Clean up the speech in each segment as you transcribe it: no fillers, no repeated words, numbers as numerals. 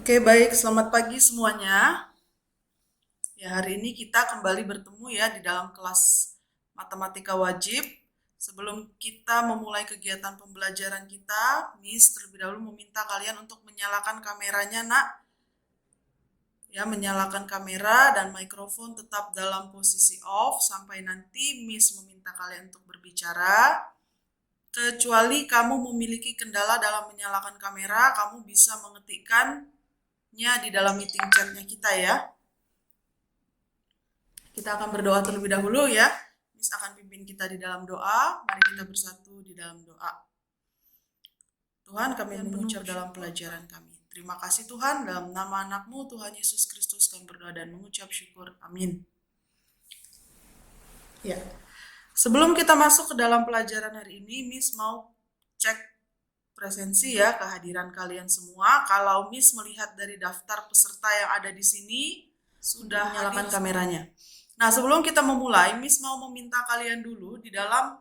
Oke, baik. Selamat pagi semuanya. Ya, hari ini kita kembali bertemu ya di dalam kelas matematika wajib. Sebelum kita memulai kegiatan pembelajaran kita, Miss terlebih dahulu meminta kalian untuk menyalakan kameranya, Nak. Ya, menyalakan kamera dan mikrofon tetap dalam posisi off sampai nanti Miss meminta kalian untuk berbicara. Kecuali kamu memiliki kendala dalam menyalakan kamera, kamu bisa mengetikkannya di dalam meeting chatnya kita ya. Kita akan berdoa terlebih dahulu ya. Miss akan pimpin kita di dalam doa. Mari kita bersatu di dalam doa. Tuhan, kami mengucap dalam pelajaran kami. Terima kasih Tuhan, dalam nama anak-Mu Tuhan Yesus Kristus kami berdoa dan mengucap syukur. Amin. Ya. Sebelum kita masuk ke dalam pelajaran hari ini, Miss mau cek presensi ya, kehadiran kalian semua. Kalau Miss melihat dari daftar peserta yang ada di sini, sudah nyalakan kameranya. Nah, sebelum kita memulai, Miss mau meminta kalian dulu di dalam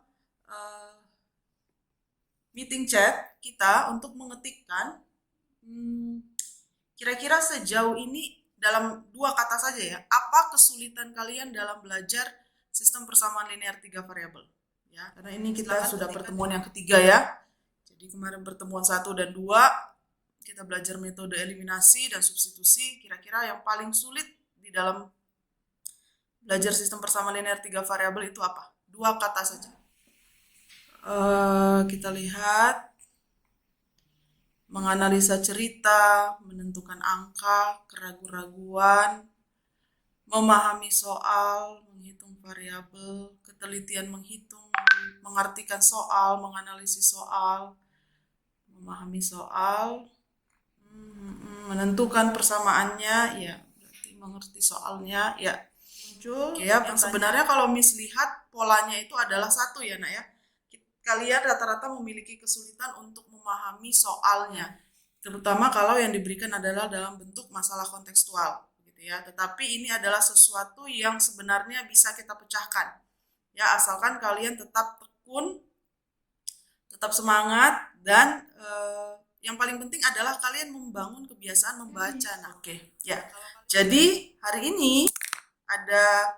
meeting chat kita untuk mengetikkan kira-kira sejauh ini dalam 2 kata saja ya, apa kesulitan kalian dalam belajar sistem persamaan linear 3 variabel? Ya, karena ini kita sudah pertemuan yang ketiga ya. Jadi kemarin pertemuan 1 dan 2 kita belajar metode eliminasi dan substitusi. Kira-kira yang paling sulit di dalam belajar sistem persamaan linear 3 variabel itu apa? 2 kata saja. Kita lihat menganalisa cerita, menentukan angka, keraguan-raguan, memahami soal, menghitung variabel, ketelitian menghitung, mengartikan soal, menganalisis soal, memahami soal, menentukan persamaannya, ya berarti mengerti soalnya, ya muncul. Ya, sebenarnya kalau Miss lihat polanya itu adalah satu ya, Nak ya. Kalian rata-rata memiliki kesulitan untuk memahami soalnya, terutama kalau yang diberikan adalah dalam bentuk masalah kontekstual, gitu ya. Tetapi ini adalah sesuatu yang sebenarnya bisa kita pecahkan, ya asalkan kalian tetap tekun, tetap semangat, dan yang paling penting adalah kalian membangun kebiasaan membaca. Nah, oke, ya. Jadi hari ini ada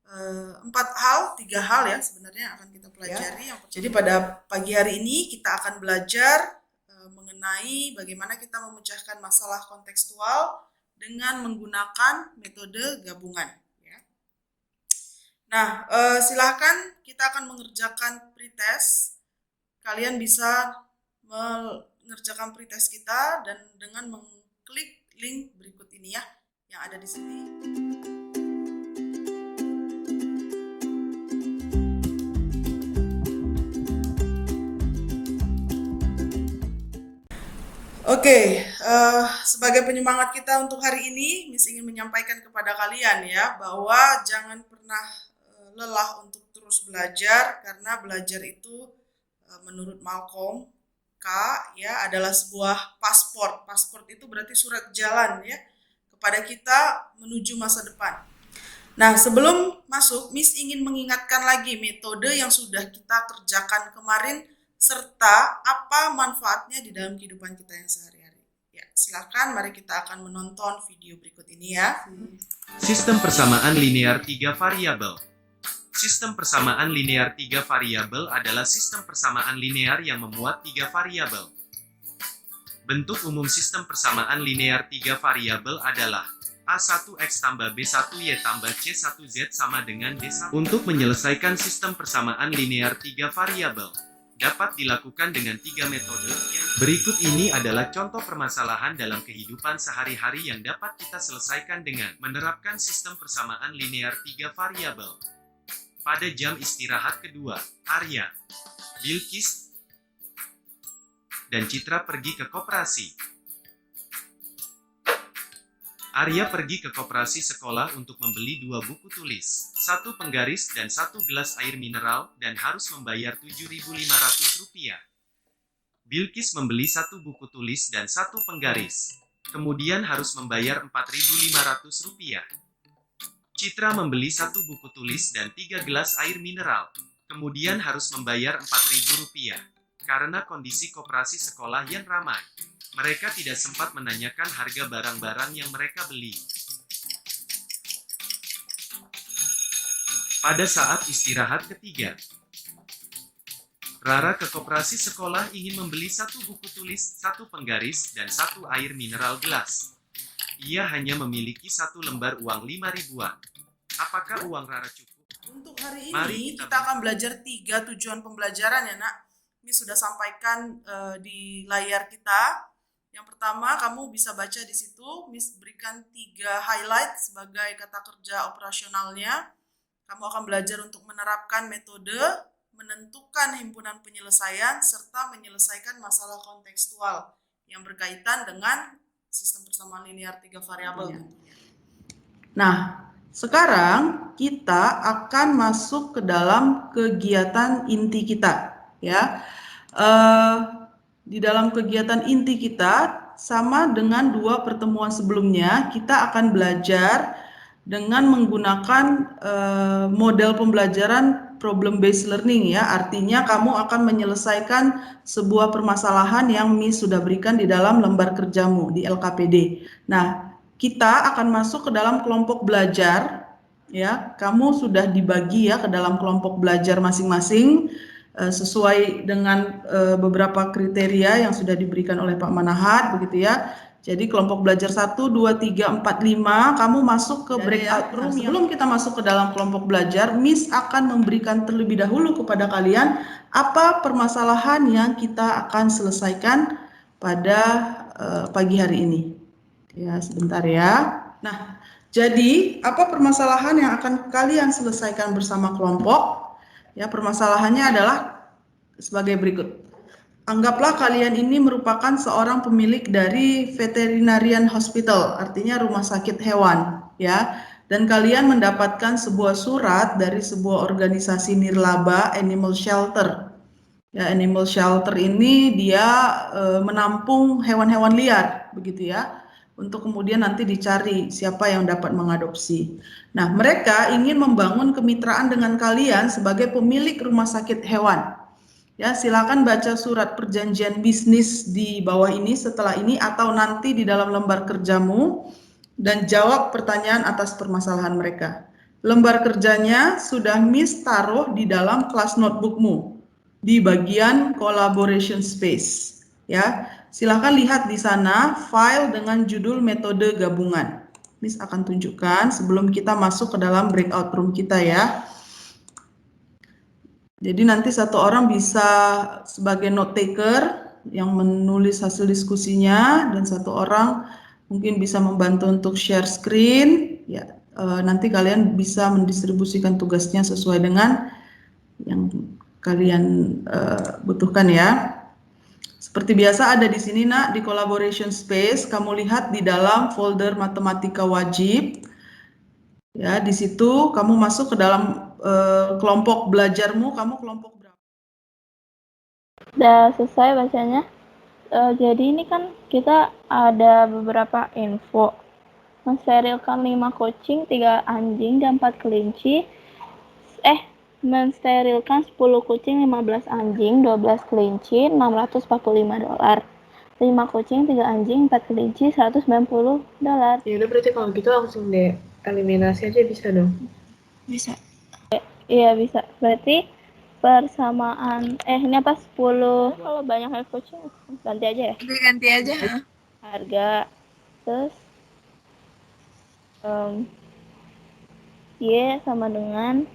3 hal ya sebenarnya akan kita pelajari. Ya. Jadi pada pagi hari ini kita akan belajar mengenai bagaimana kita memecahkan masalah kontekstual dengan menggunakan metode gabungan. Ya. Nah, silahkan kita akan mengerjakan pretest. Kalian bisa mengerjakan pretest kita dan dengan mengklik link berikut ini ya yang ada di sini. Oke, sebagai penyemangat kita untuk hari ini, Miss ingin menyampaikan kepada kalian ya, bahwa jangan pernah lelah untuk terus belajar, karena belajar itu menurut Malcolm K ya adalah sebuah paspor. Paspor itu berarti surat jalan ya kepada kita menuju masa depan. Nah, sebelum masuk, Miss ingin mengingatkan lagi metode yang sudah kita kerjakan kemarin serta apa manfaatnya di dalam kehidupan kita yang sehari-hari. Ya, silakan mari kita akan menonton video berikut ini ya. Sistem persamaan linear 3 variabel. Sistem persamaan linear 3 variabel adalah sistem persamaan linear yang memuat 3 variabel. Bentuk umum sistem persamaan linear 3 variabel adalah A1X tambah B1Y tambah C1Z sama dengan D1. Untuk menyelesaikan sistem persamaan linear 3 variabel, dapat dilakukan dengan 3 metode. Berikut ini adalah contoh permasalahan dalam kehidupan sehari-hari yang dapat kita selesaikan dengan menerapkan sistem persamaan linear 3 variabel. Pada jam istirahat kedua, Arya, Bilkis, dan Citra pergi ke koperasi. Arya pergi ke koperasi sekolah untuk membeli 2 buku tulis, 1 penggaris dan 1 gelas air mineral, dan harus membayar Rp7.500. Bilkis membeli 1 buku tulis dan 1 penggaris, kemudian harus membayar Rp4.500. Citra membeli 1 buku tulis dan 3 gelas air mineral, kemudian harus membayar Rp4.000. Karena kondisi koperasi sekolah yang ramai, mereka tidak sempat menanyakan harga barang-barang yang mereka beli. Pada saat istirahat ketiga, Rara ke koperasi sekolah ingin membeli satu buku tulis, satu penggaris, dan satu air mineral gelas. Ia hanya memiliki satu lembar uang 5 ribuan. Apakah uang Rara cukup? Untuk hari Mari ini kita kita akan belajar 3 tujuan pembelajaran ya nak. Ini sudah sampaikan di layar kita. Yang pertama kamu bisa baca di situ. Miss berikan 3 highlight sebagai kata kerja operasionalnya. Kamu akan belajar untuk menerapkan metode, menentukan himpunan penyelesaian, serta menyelesaikan masalah kontekstual yang berkaitan dengan sistem persamaan linear 3 variabel. Nah, sekarang kita akan masuk ke dalam kegiatan inti kita, ya. Di dalam kegiatan inti kita sama dengan 2 pertemuan sebelumnya, kita akan belajar dengan menggunakan model pembelajaran problem based learning ya. Artinya kamu akan menyelesaikan sebuah permasalahan yang Miss sudah berikan di dalam lembar kerjamu di LKPD. Nah, kita akan masuk ke dalam kelompok belajar ya. Kamu sudah dibagi ya ke dalam kelompok belajar masing-masing sesuai dengan beberapa kriteria yang sudah diberikan oleh Pak Manahat begitu ya. Jadi kelompok belajar 1, 2, 3, 4, 5, kamu masuk ke breakout room. Sebelum kita masuk ke dalam kelompok belajar, Miss akan memberikan terlebih dahulu kepada kalian apa permasalahan yang kita akan selesaikan pada pagi hari ini. Ya, sebentar ya. Nah, jadi apa permasalahan yang akan kalian selesaikan bersama kelompok? Ya, permasalahannya adalah sebagai berikut. Anggaplah kalian ini merupakan seorang pemilik dari veterinarian hospital, artinya rumah sakit hewan, ya. Dan kalian mendapatkan sebuah surat dari sebuah organisasi nirlaba animal shelter. Ya, animal shelter ini dia menampung hewan-hewan liar, begitu ya. Untuk kemudian nanti dicari siapa yang dapat mengadopsi. Nah, mereka ingin membangun kemitraan dengan kalian sebagai pemilik rumah sakit hewan. Ya, silakan baca surat perjanjian bisnis di bawah ini setelah ini atau nanti di dalam lembar kerjamu dan jawab pertanyaan atas permasalahan mereka. Lembar kerjanya sudah Miss taruh di dalam kelas notebookmu di bagian collaboration space. Ya, silakan lihat di sana file dengan judul metode gabungan. Miss akan tunjukkan sebelum kita masuk ke dalam breakout room kita ya. Jadi nanti satu orang bisa sebagai note taker yang menulis hasil diskusinya dan satu orang mungkin bisa membantu untuk share screen. Ya, nanti kalian bisa mendistribusikan tugasnya sesuai dengan yang kalian butuhkan ya. Seperti biasa ada di sini nak di collaboration space. Kamu lihat di dalam folder matematika wajib. Ya, di situ kamu masuk ke dalam kelompok belajarmu, kamu kelompok berapa? Udah selesai bacanya. Jadi ini kan kita ada beberapa info. Mensterilkan 5 kucing, 3 anjing, dan 4 kelinci. Mensterilkan 10 kucing, 15 anjing, 12 kelinci, $645. 5 kucing, 3 anjing, 4 kelinci, $190. Ya udah berarti kalau gitu langsung deh eliminasi aja bisa dong. Bisa. Iya bisa. Berarti persamaan ini apa 10 kalau banyak kucing ganti aja ya. Ganti aja. Harga terus Y sama dengan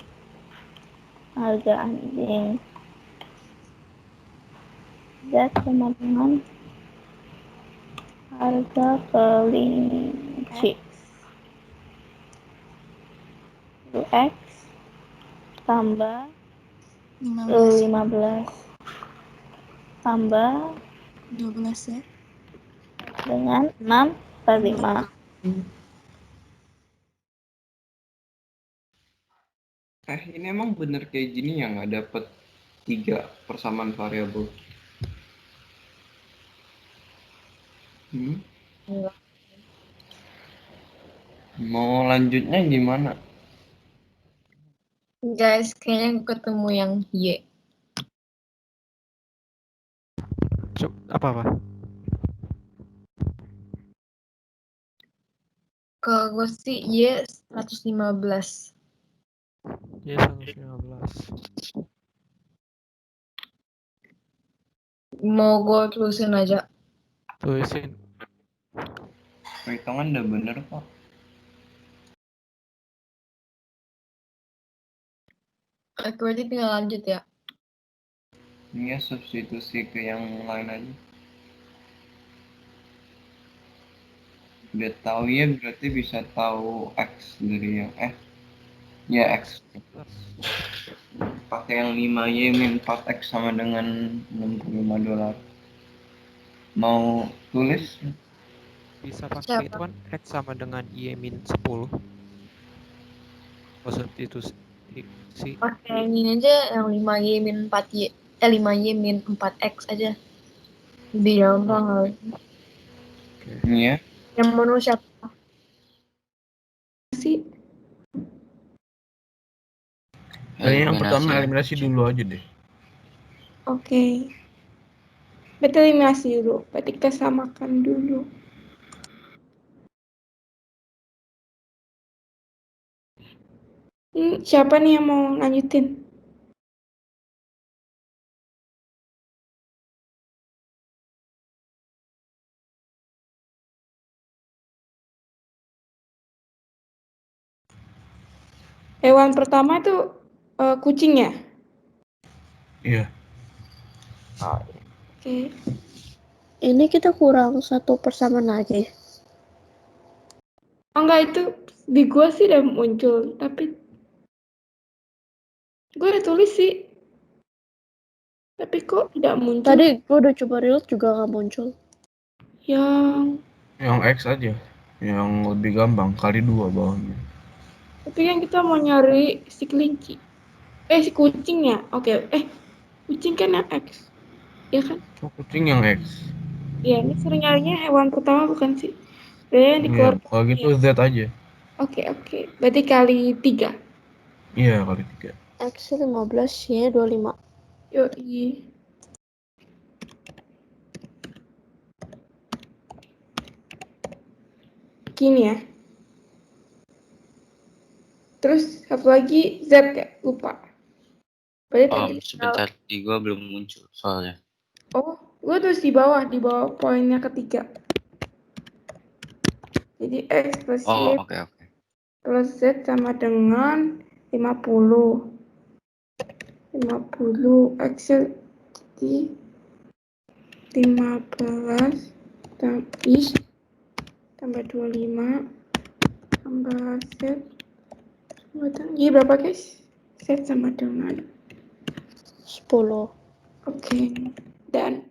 harga anjing. Z sama dengan harga kelinci. X tambah 15 tambah 12 ya. dengan 6/5. Ini emang bener kayak gini ya nggak dapet 3 persamaan variabel? Mau lanjutnya gimana? Guys, kayaknya ketemu yang Y. Apa-apa? Kalau gue sih Y 115. Y 115. Mau gue tulisin aja. Tulisin. Perhitungan udah bener kok. Oke, berarti tinggal lanjut ya. Iya, substitusi ke yang lain aja. Udah tahu ya, berarti bisa tahu X dari yang ya X. Pakai yang 5Y min 4X sama dengan $65. Mau tulis? Bisa pakai itu Siapa? kan X sama dengan Y min 10. Oh, substitusi. Pakai yang ini aja, yang 5Y min 4Y. 5Y min 4X aja. Lebih gampang kali. Iya. Yang mau siapa sih? Kayaknya yang pertama eliminasi dulu aja deh. Oke. Berarti eliminasi dulu. Berarti kita samakan dulu. Siapa nih yang mau lanjutin? Hewan pertama itu kucing ya? Iya. Oke. Ini kita kurang satu persamaan lagi. Oh enggak, itu di gua sih udah muncul, tapi gua udah tulis sih. Tapi kok tidak muncul? Tadi gue udah coba reload juga nggak muncul. Yang X aja. Yang lebih gampang, kali 2 bawahnya. Tapi kan kita mau nyari si kelinci. Si kucing ya? Oke. Kucing kan yang X. Ya kan? Oh, kucing yang X. Iya, ini sering nyarinya hewan pertama bukan sih? Yang dikeluarkan. Iya, kalau gitu Z aja. Oke. Berarti kali 3. Iya, kali 3. X 15, Y 25. Yoi. Gini ya. Terus satu lagi Z ya? Lupa. Berarti Sebentar, di gua belum muncul soalnya. gue terus di bawah poinnya ketiga. Jadi X plus Y Oke. plus Z sama dengan 50. 50 X jadi 15 tambah 25 tambah Z. Y berapa guys? Z sama dengan 10. Oke. Dan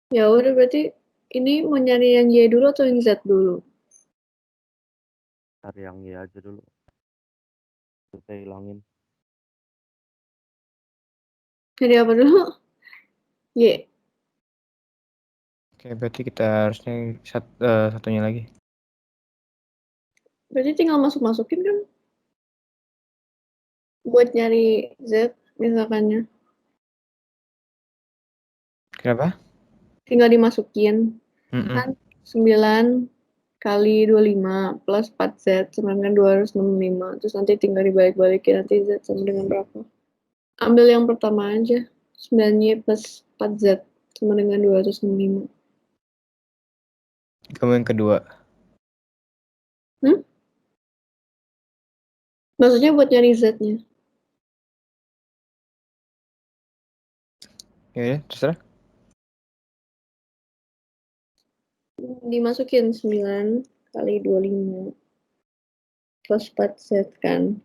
Ya udah, berarti ini mau nyari yang Y dulu atau yang Z dulu? Cari yang Y aja dulu. Kita hilangin. Jadi apa dulu? Y. Oke, berarti kita harusnya satunya lagi. Berarti tinggal masukin kan? Buat nyari Z misalkannya. Kenapa? Tinggal dimasukin. Kan 9 kali 25 plus 4Z sama dengan 265. Terus nanti tinggal dibalik-balikin nanti Z sama dengan berapa. Ambil yang pertama aja. 9Y plus 4Z sama dengan 265. Kamu yang kedua. Maksudnya buat nyari Z-nya. Ya, terserah. Dimasukin 9 kali 25 plus 4Z kan.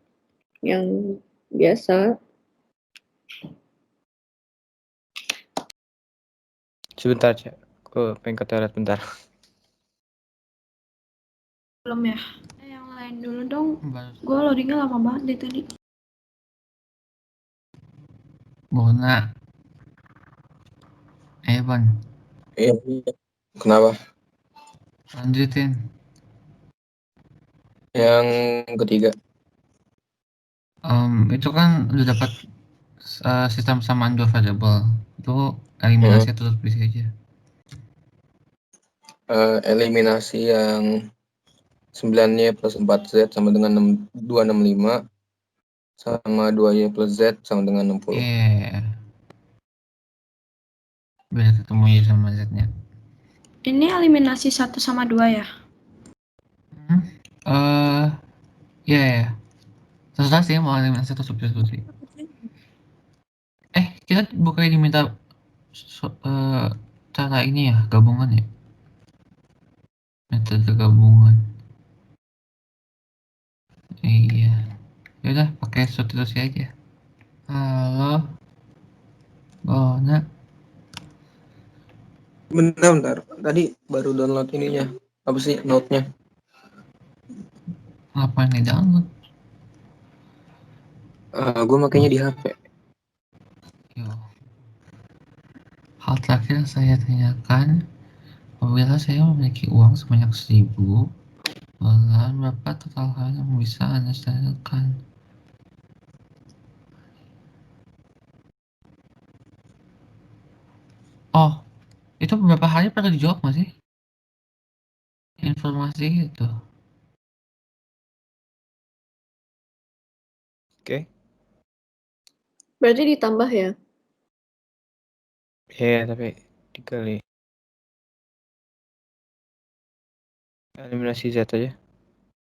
Yang biasa. Sebentar, Cak. Aku pengen ke toilet bentar. belum ya? Yang lain dulu dong. Gue loadingnya lama banget deh tadi. Bona. Evan, Iya. Kenapa? lanjutin. Yang ketiga. Itu kan udah dapat sistem persamaan dua variabel. Itu eliminasi atau substitusi aja? Eliminasi yang 9Y plus 4Z sama dengan 265 sama 2Y plus Z sama dengan 60. Iya. Biar ketemu Y sama Z-nya. Ini eliminasi 1 sama 2 ya? Iya ya. Terserah sih mau eliminasi atau substitusi. Kita bukannya diminta cara ini ya, gabungan ya? Metode gabungan. Iya. Yaudah, pakai substitusi aja. Halo. Bona. Bentar. Tadi baru download ininya. Apa sih note-nya? Ngapain nih download? Gue makainya di HP. Yo. Hal terakhir yang saya tanyakan, apabila saya memiliki uang sebanyak 1.000, berapa total hal yang bisa Anda tanyakan? Oh, itu beberapa hari perlu dijawab nggak sih? Informasi itu. Oke. Berarti ditambah ya? Iya, tapi dikali eliminasi Z aja.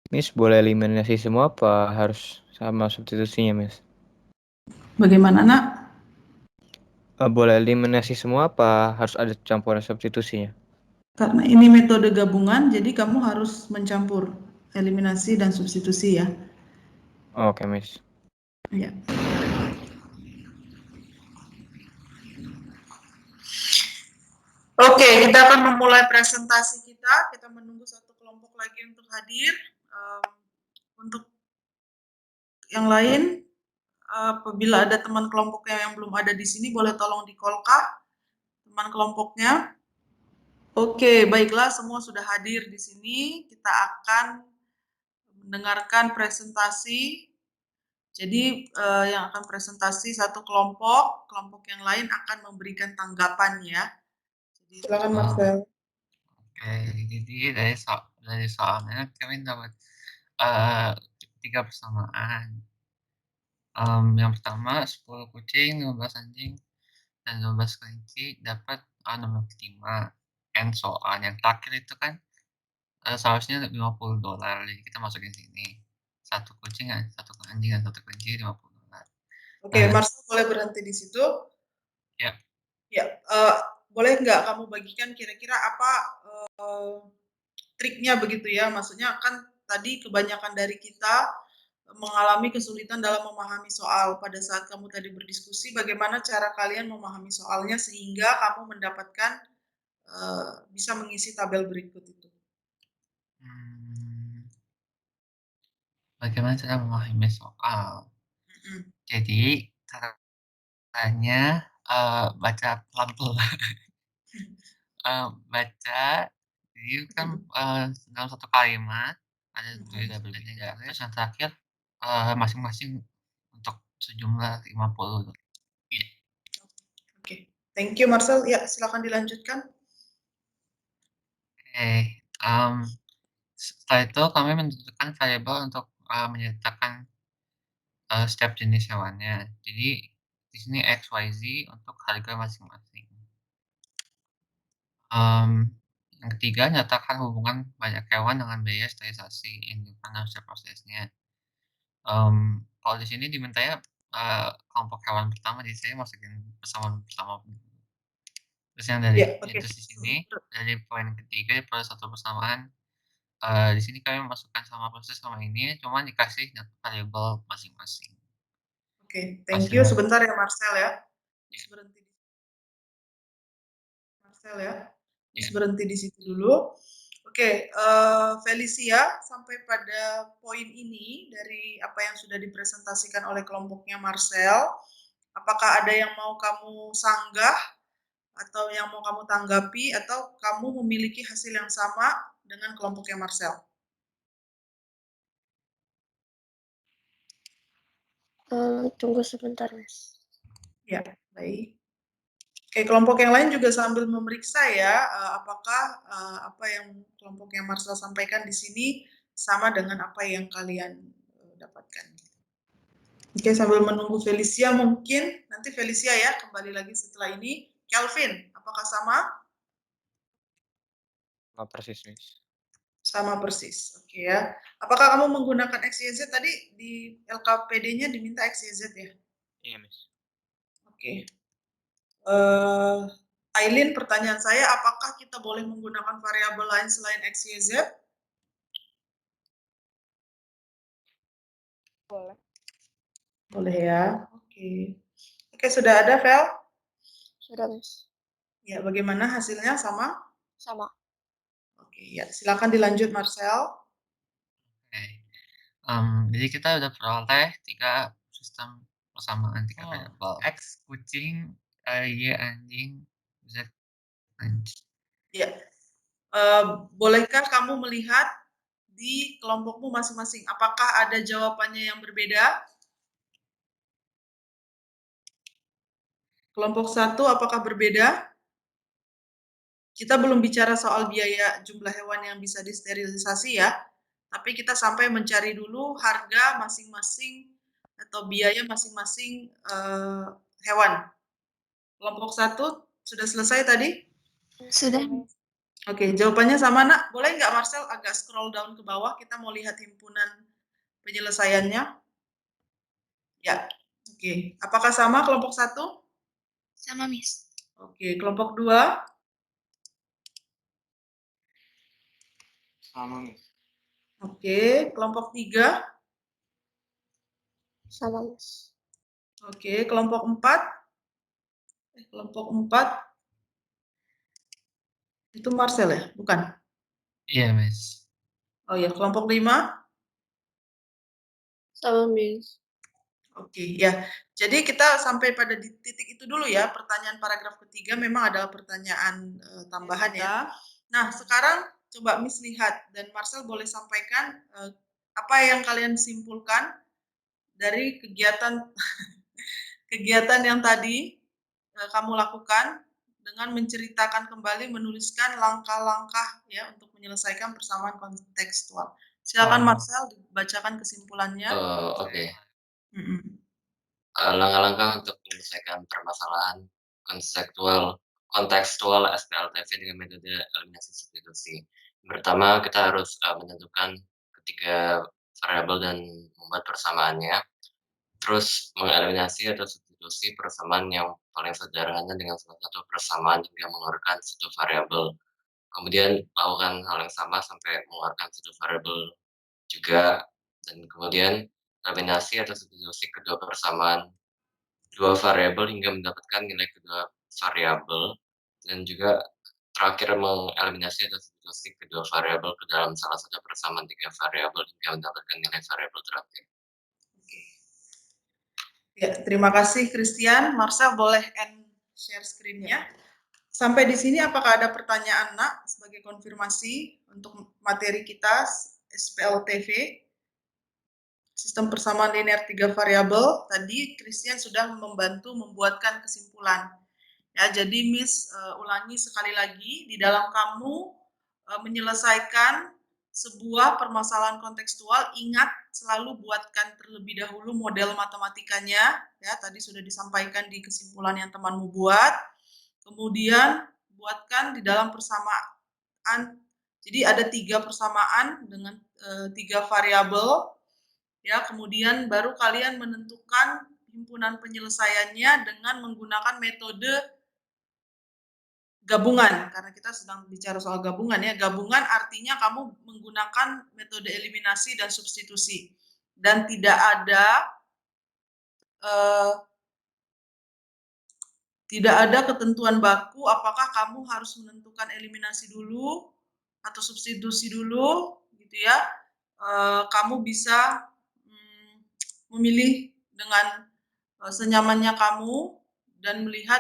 Miss, boleh eliminasi semua apa harus sama substitusinya, Miss? Bagaimana, Nak? Boleh eliminasi semua apa harus ada campuran substitusinya? Karena ini metode gabungan, jadi kamu harus mencampur eliminasi dan substitusi ya. Oke, Miss. Ya. Oke, kita akan memulai presentasi kita. Kita menunggu satu kelompok lagi untuk hadir. Untuk yang lain, apabila ada teman kelompoknya yang belum ada di sini, boleh tolong di-call-kah teman kelompoknya. Oke, baiklah, semua sudah hadir di sini. Kita akan mendengarkan presentasi. Jadi yang akan presentasi satu kelompok yang lain akan memberikan tanggapan ya. Jadi silakan Marcel. Oke, jadi dari soalnya kami dapat 3 persamaan. Yang pertama 10 kucing, 15 anjing, dan 12 kelinci dapat nomor 5. And so on. Yang terakhir itu kan seharusnya $50. Jadi kita masukin sini. 1 kucing, 1 anjing, dan 1 kelinci $50. Oke, Marcel boleh berhenti di situ. Ya. Ya, boleh nggak kamu bagikan kira-kira apa triknya begitu ya? Maksudnya kan tadi kebanyakan dari kita mengalami kesulitan dalam memahami soal. Pada saat kamu tadi berdiskusi, bagaimana cara kalian memahami soalnya sehingga kamu mendapatkan bisa mengisi tabel berikut itu? Bagaimana cara memahami soal? Jadi caranya baca pelan-pelan. Baca, jadi kan dalam satu kalimat ada tulisannya, terus yang terakhir masing-masing untuk sejumlah 50. Oke, thank you Marcel. Ya, silakan dilanjutkan. Setelah itu kami menentukan variabel untuk menyertakan setiap jenis hewannya. Jadi di sini X, Y, Z untuk harga masing-masing. Yang ketiga, nyatakan hubungan banyak hewan dengan biaya sterilisasi yang dilakukan setiap prosesnya. Kalau di sini dimintanya kelompok hewan pertama, jadi saya masukin persamaan pertama. Terus yang dari terus di sini dari poin ketiga pada satu persamaan, di sini kami memasukkan sama proses sama ini, cuma dikasih variabel masing-masing. Oke, thank you. Sebentar ya Marcel ya. Berhenti. Marcel ya. Berhenti di situ dulu. Oke, Felicia, sampai pada poin ini dari apa yang sudah dipresentasikan oleh kelompoknya Marcel, apakah ada yang mau kamu sanggah atau yang mau kamu tanggapi atau kamu memiliki hasil yang sama dengan kelompoknya Marcel? Tunggu sebentar, Mas. Ya, baik. Oke, kelompok yang lain juga sambil memeriksa ya, apakah apa yang kelompok yang Marcel sampaikan di sini sama dengan apa yang kalian dapatkan. Oke, sambil menunggu Felicia mungkin, nanti Felicia ya kembali lagi setelah ini. Kelvin, apakah sama? Sama persis, Miss. Sama persis, oke ya. Apakah kamu menggunakan XYZ tadi di LKPD-nya diminta XYZ ya? Iya, Miss. Oke. Aileen, pertanyaan saya, apakah kita boleh menggunakan variabel lain selain XYZ? Boleh. Boleh ya, oke. Oke, sudah ada, Vel? Sudah, Miss. Ya, bagaimana hasilnya sama? Sama. Oke, ya, silakan dilanjut, Marcel. Oke. Jadi kita udah peroleh 3 sistem persamaan 3 variabel. X kucing, Y anjing, Z anjing. Ya. Bolehkah kamu melihat di kelompokmu masing-masing, apakah ada jawabannya yang berbeda? Kelompok 1 apakah berbeda? Kita belum bicara soal biaya jumlah hewan yang bisa disterilisasi ya, tapi kita sampai mencari dulu harga masing-masing atau biaya masing-masing hewan. Kelompok 1 sudah selesai tadi? Sudah. Oke, jawabannya sama, Nak. Boleh nggak Marcel agak scroll down ke bawah, kita mau lihat himpunan penyelesaiannya. Ya, oke. Apakah sama kelompok 1? Sama, Miss. Oke, kelompok 2? Sama, Miss. Oke, kelompok 3? Sama, Miss. Oke, kelompok 4? Kelompok 4 itu Marcel ya? Bukan? Iya, Miss. Oh ya, kelompok 5? Sama, Miss. Oke, ya. Jadi kita sampai pada di titik itu dulu ya. Pertanyaan paragraf ketiga memang adalah pertanyaan tambahan ya. Nah, sekarang coba Miss lihat dan Marcel boleh sampaikan apa yang kalian simpulkan dari kegiatan kegiatan yang tadi kamu lakukan dengan menceritakan kembali, menuliskan langkah-langkah ya untuk menyelesaikan persamaan kontekstual. Silakan Marcel dibacakan kesimpulannya. Oke. Mm-mm. Langkah-langkah untuk menyelesaikan permasalahan kontekstual SPLTV dengan metode eliminasi substitusi. Pertama, kita harus menentukan ketiga variabel dan membuat persamaannya. Terus mengeliminasi atau substitusi persamaan yang paling sederhana dengan salah satu persamaan hingga mengeluarkan satu variabel. Kemudian lakukan hal yang sama sampai mengeluarkan satu variabel juga, dan kemudian eliminasi atau substitusi kedua persamaan dua variabel hingga mendapatkan nilai kedua variabel, dan juga terakhir mengeliminasi atau substitusi kedua variabel ke dalam salah satu persamaan tiga variabel hingga mendapatkan nilai variabel terakhir. Ya, terima kasih Christian. Marcel boleh end share screen-nya. Sampai di sini apakah ada pertanyaan, Nak, sebagai konfirmasi untuk materi kita SPLTV? Sistem persamaan linear 3 variabel. Tadi Christian sudah membantu membuatkan kesimpulan. Ya, jadi Miss ulangi sekali lagi, di dalam kamu menyelesaikan sebuah permasalahan kontekstual, ingat selalu buatkan terlebih dahulu model matematikanya, ya tadi sudah disampaikan di kesimpulan yang temanmu buat. Kemudian buatkan di dalam persamaan, jadi ada 3 persamaan dengan 3 variabel, ya kemudian baru kalian menentukan himpunan penyelesaiannya dengan menggunakan metode gabungan, karena kita sedang bicara soal gabungan ya. Gabungan artinya kamu menggunakan metode eliminasi dan substitusi. Dan tidak ada ketentuan baku apakah kamu harus menentukan eliminasi dulu atau substitusi dulu gitu ya. Kamu bisa memilih dengan senyamannya kamu dan melihat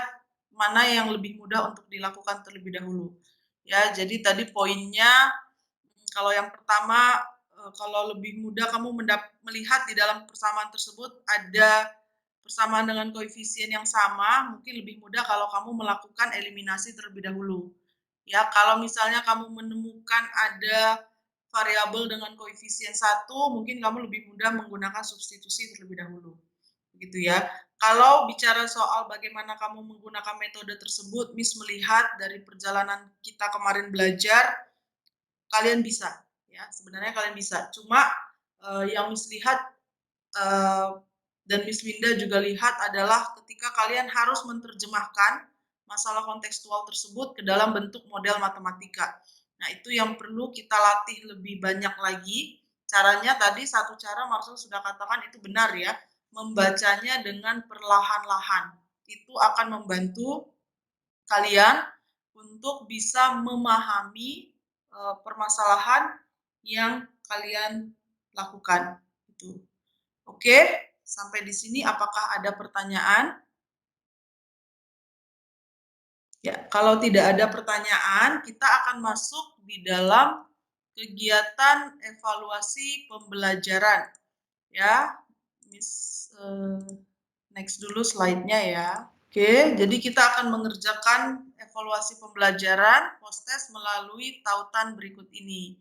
mana yang lebih mudah untuk dilakukan terlebih dahulu. Ya, jadi tadi poinnya kalau yang pertama kalau lebih mudah kamu melihat di dalam persamaan tersebut ada persamaan dengan koefisien yang sama, mungkin lebih mudah kalau kamu melakukan eliminasi terlebih dahulu. Ya, kalau misalnya kamu menemukan ada variabel dengan koefisien 1, mungkin kamu lebih mudah menggunakan substitusi terlebih dahulu. Begitu ya. Kalau bicara soal bagaimana kamu menggunakan metode tersebut, Miss melihat dari perjalanan kita kemarin belajar, kalian bisa. Ya, sebenarnya kalian bisa. Cuma yang Miss lihat dan Miss Winda juga lihat adalah ketika kalian harus menerjemahkan masalah kontekstual tersebut ke dalam bentuk model matematika. Nah, itu yang perlu kita latih lebih banyak lagi. Caranya tadi satu cara Marcel sudah katakan itu benar ya, membacanya dengan perlahan-lahan. Itu akan membantu kalian untuk bisa memahami permasalahan yang kalian lakukan. Itu. Oke, sampai di sini apakah ada pertanyaan? Ya, kalau tidak ada pertanyaan, kita akan masuk di dalam kegiatan evaluasi pembelajaran. Ya, Miss next dulu slide-nya ya. Oke, jadi kita akan mengerjakan evaluasi pembelajaran post-test melalui tautan berikut ini.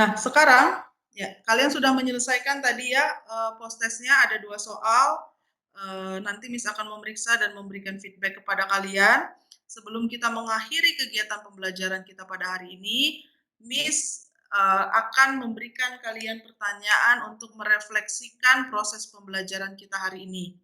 Nah, sekarang ya kalian sudah menyelesaikan tadi ya post-testnya, ada 2 soal. Nanti Miss akan memeriksa dan memberikan feedback kepada kalian. Sebelum kita mengakhiri kegiatan pembelajaran kita pada hari ini, Miss akan memberikan kalian pertanyaan untuk merefleksikan proses pembelajaran kita hari ini.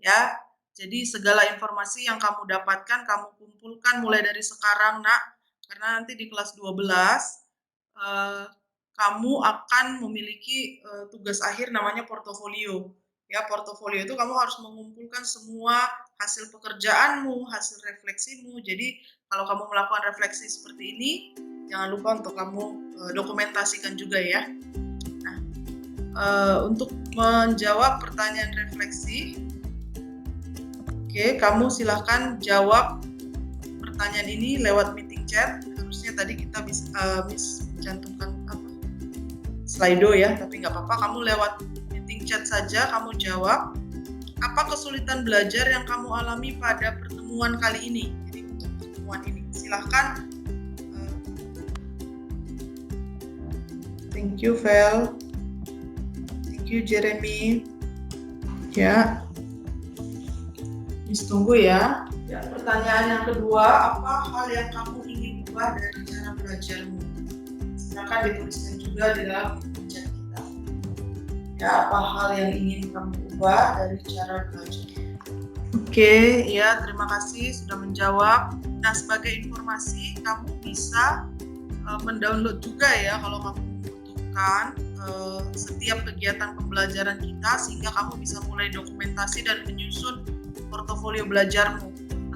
Ya, jadi segala informasi yang kamu dapatkan, kamu kumpulkan mulai dari sekarang, Nak, karena nanti di kelas 12 kamu akan memiliki tugas akhir namanya portofolio. Ya, portofolio itu kamu harus mengumpulkan semua hasil pekerjaanmu, hasil refleksimu. Jadi, kalau kamu melakukan refleksi seperti ini, jangan lupa untuk kamu dokumentasikan juga ya. Nah, untuk menjawab pertanyaan refleksi, oke, kamu silahkan jawab pertanyaan ini lewat meeting chat. Harusnya tadi kita bisa Miss mencantumkan Slido ya, tapi nggak apa-apa, kamu lewat meeting chat saja, kamu jawab apa kesulitan belajar yang kamu alami pada pertemuan kali ini. Jadi untuk pertemuan ini silahkan. Thank you Vel, thank you Jeremy. Ya, Miss tunggu ya. Ya, pertanyaan yang kedua, apa hal yang kamu ingin ubah dari cara belajarmu? Silakan dituliskan juga di dalam chat kita. Ya, apa hal yang ingin kamu ubah dari cara belajar? Oke, ya terima kasih sudah menjawab. Nah, sebagai informasi, kamu bisa mendownload juga ya kalau kamu membutuhkan setiap kegiatan pembelajaran kita, sehingga kamu bisa mulai dokumentasi dan menyusun portofolio belajarmu,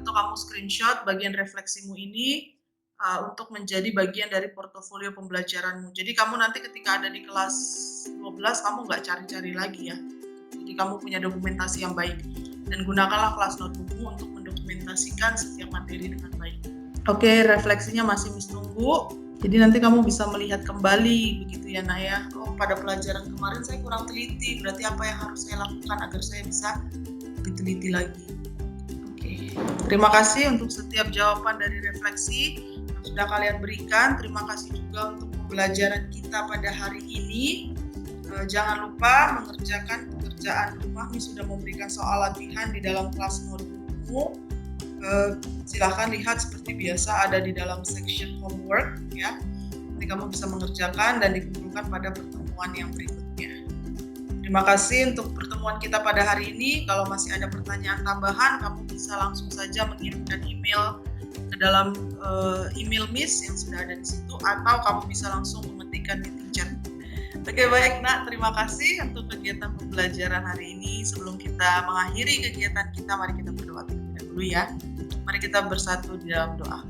atau kamu screenshot bagian refleksimu ini untuk menjadi bagian dari portofolio pembelajaranmu. Jadi kamu nanti ketika ada di kelas 12, kamu nggak cari-cari lagi ya. Jadi kamu punya dokumentasi yang baik. Dan gunakanlah kelas notebookmu untuk mendokumentasikan setiap materi dengan baik. Oke, refleksinya masih Miss tunggu. Jadi nanti kamu bisa melihat kembali begitu ya Naya. Oh, pada pelajaran kemarin saya kurang teliti. Berarti apa yang harus saya lakukan agar saya bisa lebih teliti lagi. Oke. Terima kasih untuk setiap jawaban dari refleksi yang sudah kalian berikan. Terima kasih juga untuk pembelajaran kita pada hari ini. Jangan lupa mengerjakan pekerjaan rumah. Miss sudah memberikan soal latihan di dalam kelas notebookmu. Silahkan lihat seperti biasa ada di dalam section homework ya. Nanti kamu bisa mengerjakan dan dikumpulkan pada pertemuan yang berikutnya. Terima kasih untuk pertemuan kita pada hari ini. Kalau masih ada pertanyaan tambahan, kamu bisa langsung saja mengirimkan email ke dalam email Miss yang sudah ada di situ, atau kamu bisa langsung mengetikkan meeting chat. Oke, baik Nak, terima kasih untuk kegiatan pembelajaran hari ini. Sebelum kita mengakhiri kegiatan kita, mari kita berdoa terlebih dahulu ya. Mari kita bersatu di dalam doa.